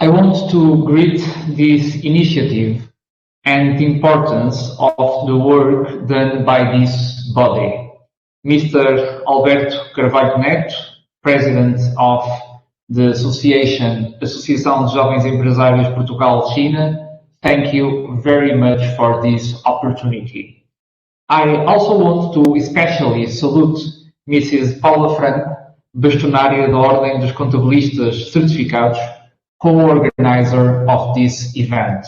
I want to greet this initiative and the importance of the work done by this body. Mr. Alberto Carvalho Neto, President of the Associação de Jovens Empresários Portugal-China, thank you very much for this opportunity. I also want to especially salute Mrs. Paula Franco, bastonária da Ordem dos Contabilistas Certificados, co-organizer of this event.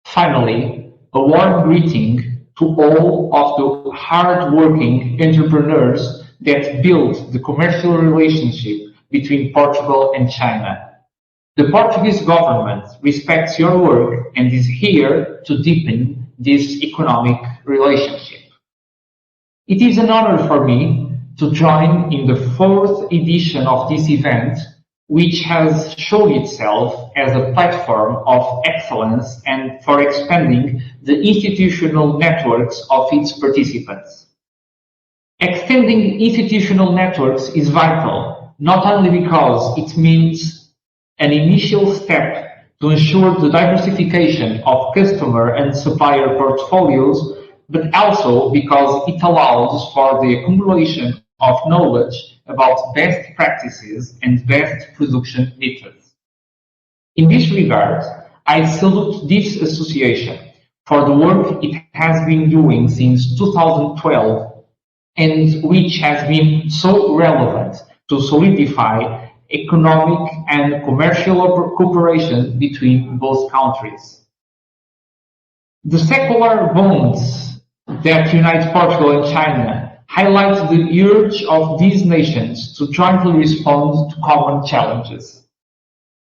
Finally, a warm greeting to all of the hard-working entrepreneurs that built the commercial relationship between Portugal and China. The Portuguese government respects your work and is here to deepen this economic relationship. It is an honor for me to join in the 4th edition of this event, which has shown itself as a platform of excellence and for expanding the institutional networks of its participants. Extending institutional networks is vital, not only because it means an initial step to ensure the diversification of customer and supplier portfolios, but also because it allows for the accumulation of knowledge about best practices and best production methods. In this regard, I salute this association for the work it has been doing since 2012 and which has been so relevant to solidify economic and commercial cooperation between both countries. The secular bonds that unite Portugal and China highlight the urge of these nations to jointly respond to common challenges.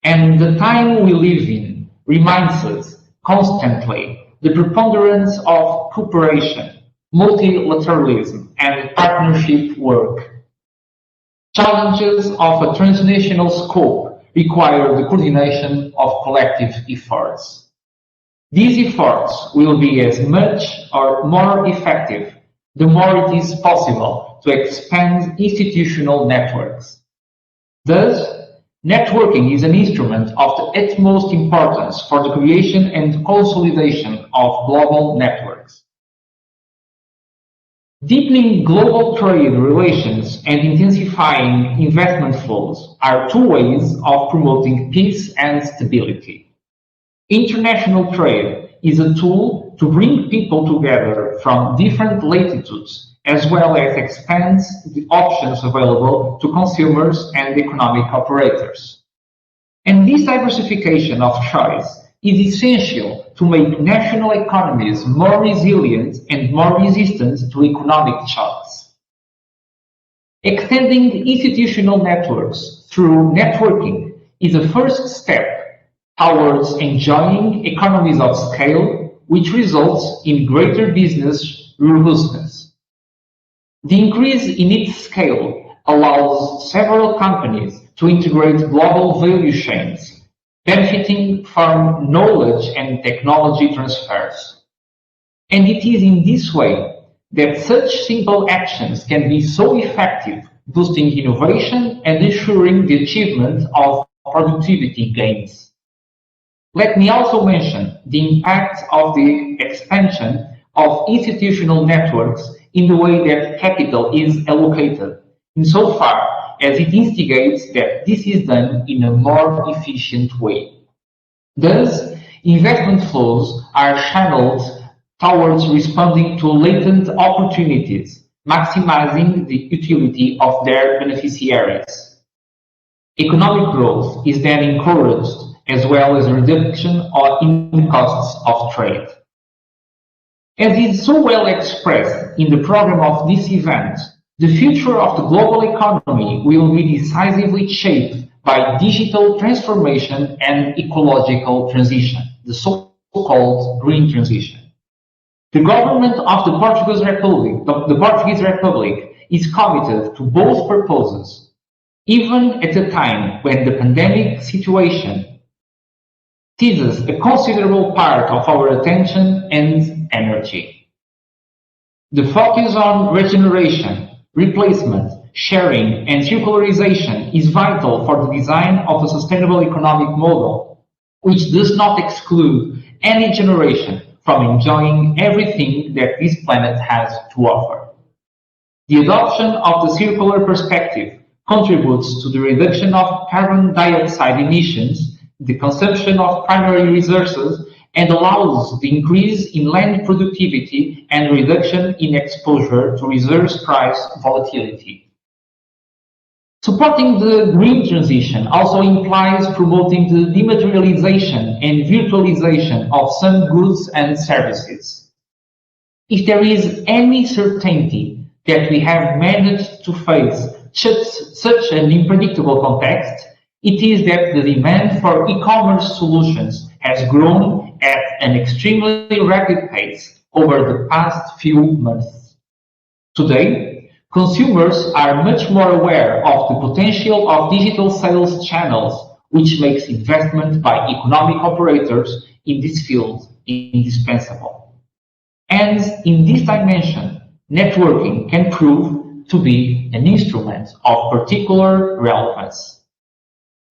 And the time we live in reminds us constantly the preponderance of cooperation, multilateralism, and partnership work. Challenges of a transnational scope require the coordination of collective efforts. These efforts will be as much or more effective the more it is possible to expand institutional networks. Thus, networking is an instrument of the utmost importance for the creation and consolidation of global networks. Deepening global trade relations and intensifying investment flows are two ways of promoting peace and stability. International trade is a tool to bring people together from different latitudes, as well as expands the options available to consumers and economic operators. And this diversification of choice is essential to make national economies more resilient and more resistant to economic shocks. Extending institutional networks through networking is a first step towards enjoying economies of scale, which results in greater business robustness. The increase in its scale allows several companies to integrate global value chains, benefiting from knowledge and technology transfers. And it is in this way that such simple actions can be so effective, boosting innovation and ensuring the achievement of productivity gains. Let me also mention the impact of the expansion of institutional networks in the way that capital is allocated, insofar as it instigates that this is done in a more efficient way. Thus, investment flows are channeled towards responding to latent opportunities, maximizing the utility of their beneficiaries. Economic growth is then encouraged, as well as a reduction in the costs of trade. As is so well expressed in the program of this event, the future of the global economy will be decisively shaped by digital transformation and ecological transition, the so-called green transition. The government of the Portuguese Republic is committed to both purposes, even at a time when the pandemic situation seizes a considerable part of our attention and energy. The focus on regeneration, replacement, sharing, and circularization is vital for the design of a sustainable economic model which does not exclude any generation from enjoying everything that this planet has to offer. The adoption of the circular perspective contributes to the reduction of carbon dioxide emissions, the consumption of primary resources, and allows the increase in land productivity and reduction in exposure to resource price volatility. Supporting the green transition also implies promoting the dematerialization and virtualization of some goods and services. If there is any certainty that we have managed to face such an unpredictable context, it is that the demand for e-commerce solutions has grown at an extremely rapid pace over the past few months. Today, consumers are much more aware of the potential of digital sales channels, which makes investment by economic operators in this field indispensable. And in this dimension, networking can prove to be an instrument of particular relevance.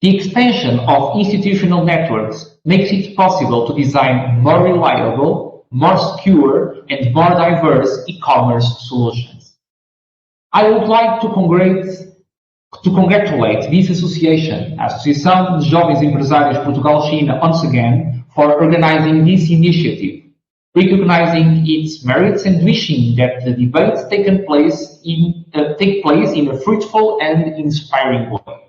The expansion of institutional networks makes it possible to design more reliable, more secure, and more diverse e-commerce solutions. I would like to congratulate this association, Associação de Jovens Empresários Portugal-China, once again for organizing this initiative, recognizing its merits and wishing that the debates take place in a fruitful and inspiring way.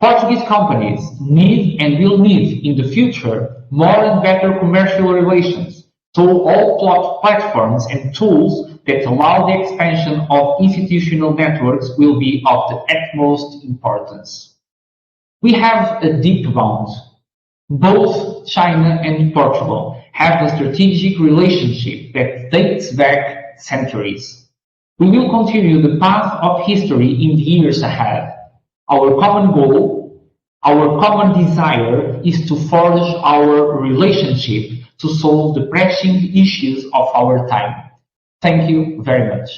Portuguese companies need and will need in the future more and better commercial relations, so all platforms and tools that allow the expansion of institutional networks will be of the utmost importance. We have a deep bond. Both China and Portugal have a strategic relationship that dates back centuries. We will continue the path of history in the years ahead. Our common goal, our common desire is to forge our relationship to solve the pressing issues of our time. Thank you very much.